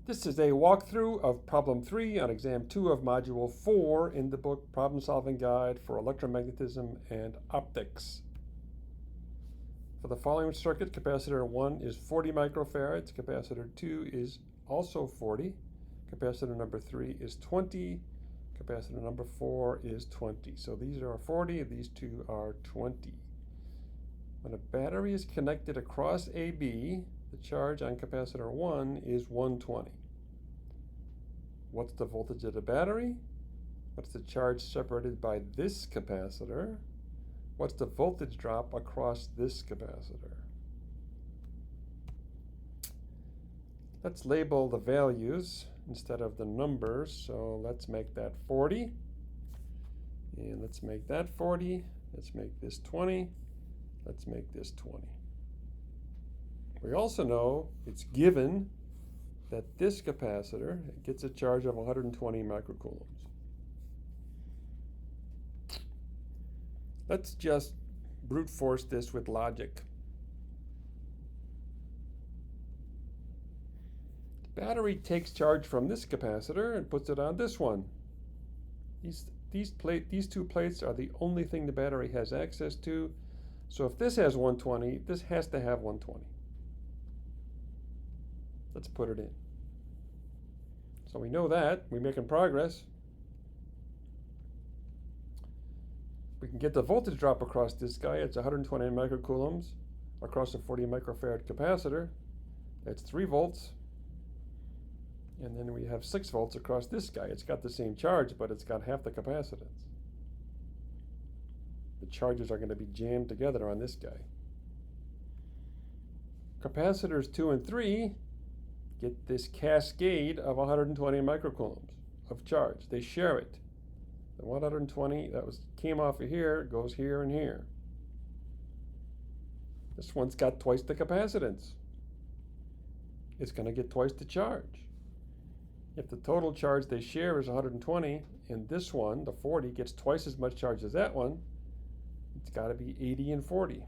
This is a walkthrough of problem 3 on exam 2 of module 4 in the book Problem Solving Guide for Electromagnetism and Optics. For the following circuit, capacitor 1 is 40 microfarads, capacitor 2 is also 40, capacitor number 3 is 20, capacitor number 4 is 20. So these are 40, these two are 20. When a battery is connected across AB, the charge on capacitor 1 is 120. What's the voltage of the battery? What's the charge separated by this capacitor? What's the voltage drop across this capacitor? Let's label the values instead of the numbers. So let's make that 40. And let's make that 40. Let's make this 20. Let's make this 20. We also know it's given that this capacitor gets a charge of 120 microcoulombs. Let's just brute force this with logic. The battery takes charge from this capacitor and puts it on this one. These two plates are the only thing the battery has access to. So if this has 120, this has to have 120. Let's put it in. So we know that. We're making progress. We can get the voltage drop across this guy. It's 120 microcoulombs across a 40 microfarad capacitor. That's 3 volts. And then we have 6 volts across this guy. It's got the same charge, but it's got half the capacitance. The charges are going to be jammed together on this guy. Capacitors 2 and 3 get this cascade of 120 microcoulombs of charge. They share it. The 120 that came off of here goes here and here. This one's got twice the capacitance. It's going to get twice the charge. If the total charge they share is 120, and this one, the 40, gets twice as much charge as that one, it's got to be 80 and 40.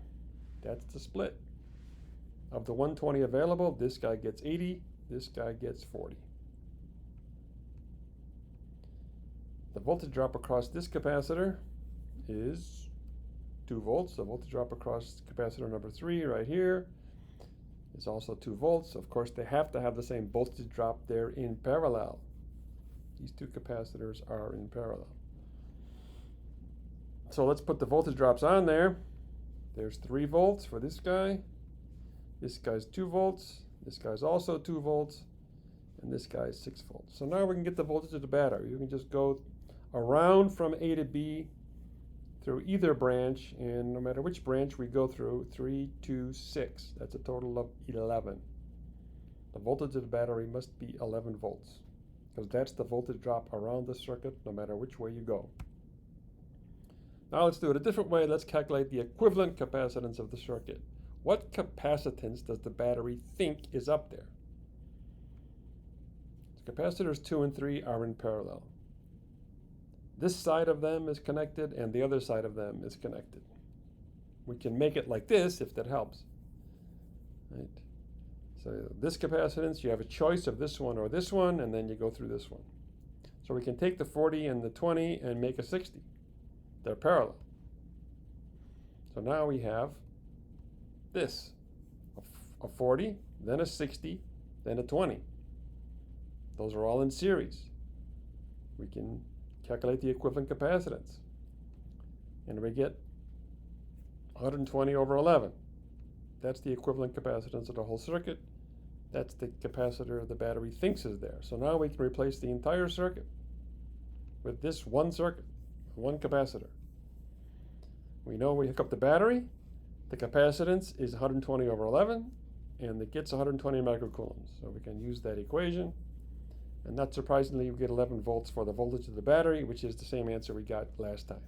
That's the split. Of the 120 available, this guy gets 80, this guy gets 40. The voltage drop across this capacitor is 2 volts. The voltage drop across capacitor number 3 right here is also 2 volts. Of course, they have to have the same voltage drop. They're in parallel. These two capacitors are in parallel. So let's put the voltage drops on there. There's 3 volts for this guy. This guy's 2 volts. This guy's also 2 volts. And this guy's 6 volts. So now we can get the voltage of the battery. You can just go around from A to B through either branch. And no matter which branch we go through, 3, 2, 6. That's a total of 11. The voltage of the battery must be 11 volts. Because that's the voltage drop around the circuit, no matter which way you go. Now let's do it a different way. Let's calculate the equivalent capacitance of the circuit. What capacitance does the battery think is up there? Capacitors 2 and 3 are in parallel. This side of them is connected and the other side of them is connected. We can make it like this if that helps. Right? So this capacitance, you have a choice of this one or this one, and then you go through this one. So we can take the 40 and the 20 and make a 60. They're parallel. So now we have this, a 40, then a 60, then a 20. Those are all in series. We can calculate the equivalent capacitance. And we get 120 over 11. That's the equivalent capacitance of the whole circuit. That's the capacitor the battery thinks is there. So now we can replace the entire circuit with this one circuit, one capacitor. We know we hook up the battery. The capacitance is 120 over 11, and it gets 120 microcoulombs. So we can use that equation. And not surprisingly, we get 11 volts for the voltage of the battery, which is the same answer we got last time.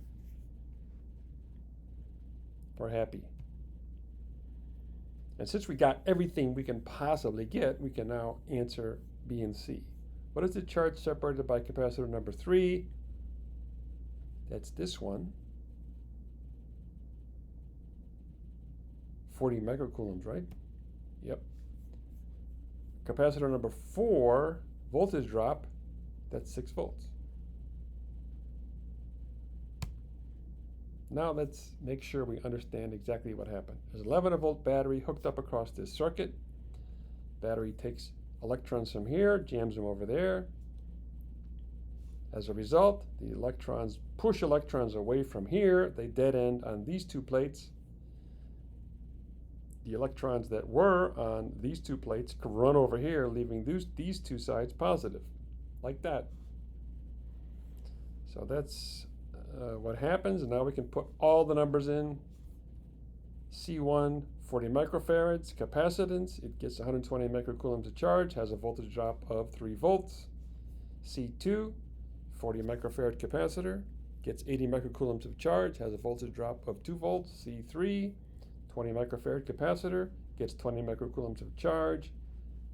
We're happy. And since we got everything we can possibly get, we can now answer B and C. What is the charge separated by capacitor number 3? That's this one. 40 microcoulombs, right? Yep. capacitor number 4, voltage drop, that's 6 volts. Now let's make sure we understand exactly what happened. There's an 11-volt battery hooked up across this circuit. Battery takes electrons from here, jams them over there. As a result, the electrons push electrons away from here. They dead end on these 2 plates. The electrons that were on these 2 plates could run over here, leaving these 2 sides positive, like that. So that's what happens. And now we can put all the numbers in. C1, 40 microfarads, capacitance. It gets 120 microcoulombs of charge, has a voltage drop of 3 volts. C2, 40 microfarad capacitor, gets 80 microcoulombs of charge, has a voltage drop of 2 volts. C3, 20 microfarad capacitor, gets 20 microcoulombs of charge,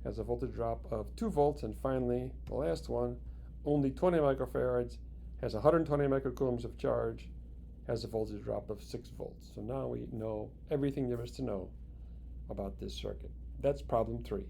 has a voltage drop of 2 volts. And finally, the last one, only 20 microfarads, has 120 microcoulombs of charge, has a voltage drop of 6 volts. So now we know everything there is to know about this circuit. That's problem 3.